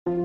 दोस्तों,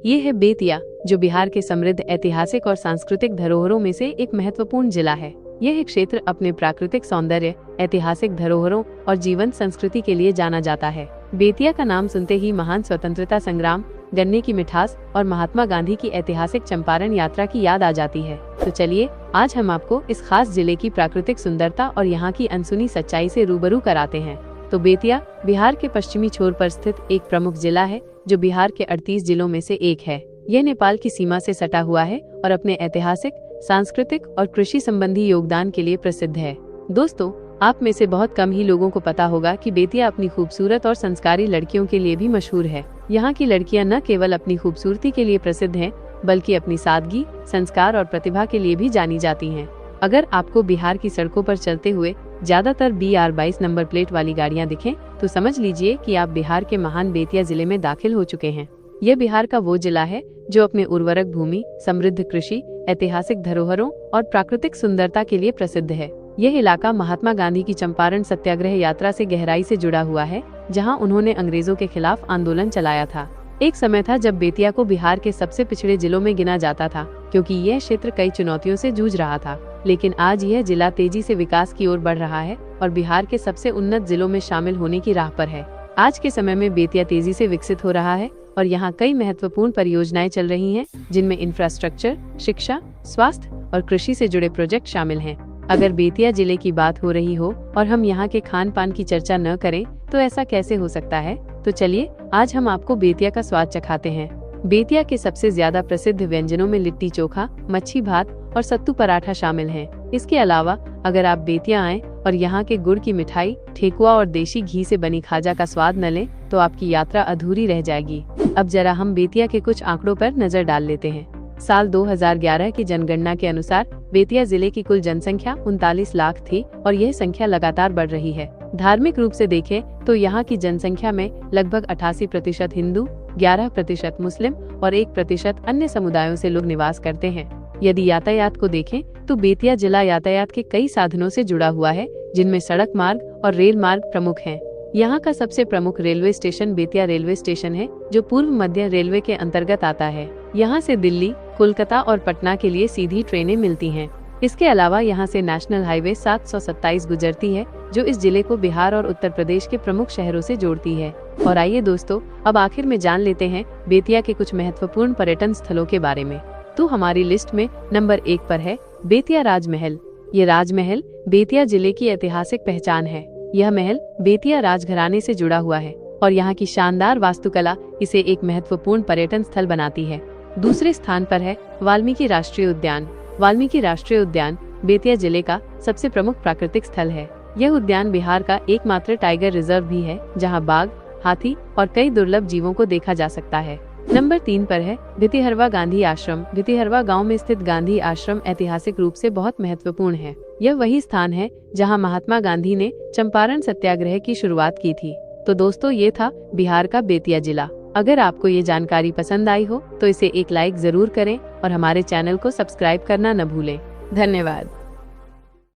ये है बेतिया, जो बिहार के समृद्ध ऐतिहासिक और सांस्कृतिक धरोहरों में से एक महत्वपूर्ण जिला है। यह क्षेत्र अपने प्राकृतिक सौंदर्य, ऐतिहासिक धरोहरों और जीवंत संस्कृति के लिए जाना जाता है। बेतिया का नाम सुनते ही महान स्वतंत्रता संग्राम, गन्ने की मिठास और महात्मा गांधी की ऐतिहासिक चंपारण यात्रा की याद आ जाती है। तो चलिए, आज हम आपको इस खास जिले की प्राकृतिक सुंदरता और यहाँ की अनसुनी सच्चाई से रूबरू कराते हैं। तो बेतिया बिहार के पश्चिमी छोर पर स्थित एक प्रमुख जिला है, जो बिहार के 38 जिलों में से एक है। यह नेपाल की सीमा से सटा हुआ है और अपने ऐतिहासिक, सांस्कृतिक और कृषि संबंधी योगदान के लिए प्रसिद्ध है। दोस्तों, आप में से बहुत कम ही लोगों को पता होगा कि बेतिया अपनी खूबसूरत और संस्कारी लड़कियों के लिए भी मशहूर है। यहाँ की लड़कियाँ न केवल अपनी खूबसूरती के लिए प्रसिद्ध हैं, बल्कि अपनी सादगी, संस्कार और प्रतिभा के लिए भी जानी जाती हैं। अगर आपको बिहार की सड़कों पर चलते हुए ज्यादातर BR 22 नंबर प्लेट वाली गाड़ियां दिखें, तो समझ लीजिए कि आप बिहार के महान बेतिया जिले में दाखिल हो चुके हैं। यह बिहार का वो जिला है जो अपने उर्वरक भूमि, समृद्ध कृषि, ऐतिहासिक धरोहरों और प्राकृतिक सुंदरता के लिए प्रसिद्ध है। यह इलाका महात्मा गांधी की चंपारण सत्याग्रह यात्रा से गहराई से जुड़ा हुआ है, जहाँ उन्होंने अंग्रेजों के खिलाफ आंदोलन चलाया था। एक समय था जब बेतिया को बिहार के सबसे पिछड़े जिलों में गिना जाता था, क्योंकि यह क्षेत्र कई चुनौतियों से जूझ रहा था। लेकिन आज यह जिला तेजी से विकास की ओर बढ़ रहा है और बिहार के सबसे उन्नत जिलों में शामिल होने की राह पर है। आज के समय में बेतिया तेजी से विकसित हो रहा है और यहाँ कई महत्वपूर्ण परियोजनाएं चल रही हैं, जिनमें इंफ्रास्ट्रक्चर, शिक्षा, स्वास्थ्य और कृषि से जुड़े प्रोजेक्ट शामिल हैं। अगर बेतिया जिले की बात हो रही हो और हम यहाँ के खान पान की चर्चा न करें, तो ऐसा कैसे हो सकता है? तो चलिए, आज हम आपको बेतिया का स्वाद चखाते हैं। बेतिया के सबसे ज्यादा प्रसिद्ध व्यंजनों में लिट्टी चोखा, मच्छी भात और सत्तू पराठा शामिल हैं। इसके अलावा अगर आप बेतिया आएं और यहाँ के गुड़ की मिठाई, ठेकुआ और देशी घी से बनी खाजा का स्वाद न लें, तो आपकी यात्रा अधूरी रह जाएगी। अब जरा हम बेतिया के कुछ आंकड़ों पर नजर डाल लेते हैं। साल 2011 की जनगणना के अनुसार बेतिया जिले की कुल जनसंख्या 39 लाख थी और यह संख्या लगातार बढ़ रही है। धार्मिक रूप से देखें तो यहाँ की जनसंख्या में लगभग 88% हिंदू, 11% मुस्लिम और 1% अन्य समुदायों से लोग निवास करते हैं। यदि यातायात को देखें तो बेतिया जिला यातायात के कई साधनों से जुड़ा हुआ है, जिनमें सड़क मार्ग और रेल मार्ग प्रमुख हैं। यहाँ का सबसे प्रमुख railway station Bettiah railway station है, जो पूर्व मध्य रेलवे के अंतर्गत आता है। यहाँ से दिल्ली, कोलकाता और पटना के लिए सीधी ट्रेनें मिलती हैं। इसके अलावा यहाँ से नेशनल हाईवे 727 गुजरती है, जो इस जिले को बिहार और उत्तर प्रदेश के प्रमुख शहरों से जोड़ती है। और आइए दोस्तों, अब आखिर में जान लेते हैं बेतिया के कुछ महत्वपूर्ण पर्यटन स्थलों के बारे में। तो हमारी लिस्ट में नंबर 1 पर है बेतिया राजमहल। ये राजमहल बेतिया जिले की ऐतिहासिक पहचान है। यह महल बेतिया राजघराने से जुड़ा हुआ है और यहाँ की शानदार वास्तुकला इसे एक महत्वपूर्ण पर्यटन स्थल बनाती है। दूसरे स्थान पर है वाल्मीकि राष्ट्रीय उद्यान। वाल्मीकि राष्ट्रीय उद्यान बेतिया जिले का सबसे प्रमुख प्राकृतिक स्थल है। यह उद्यान बिहार का एकमात्र टाइगर रिजर्व भी है, जहाँ बाघ, हाथी और कई दुर्लभ जीवों को देखा जा सकता है। नंबर 3 पर है भितिहरवा गांधी आश्रम। भितिहरवा गांव में स्थित गांधी आश्रम ऐतिहासिक रूप से बहुत महत्वपूर्ण है। यह वही स्थान है जहां महात्मा गांधी ने चंपारण सत्याग्रह की शुरुआत की थी। तो दोस्तों, ये था बिहार का बेतिया जिला। अगर आपको ये जानकारी पसंद आई हो तो इसे एक लाइक जरूर करें और हमारे चैनल को सब्सक्राइब करना न भूलें। धन्यवाद।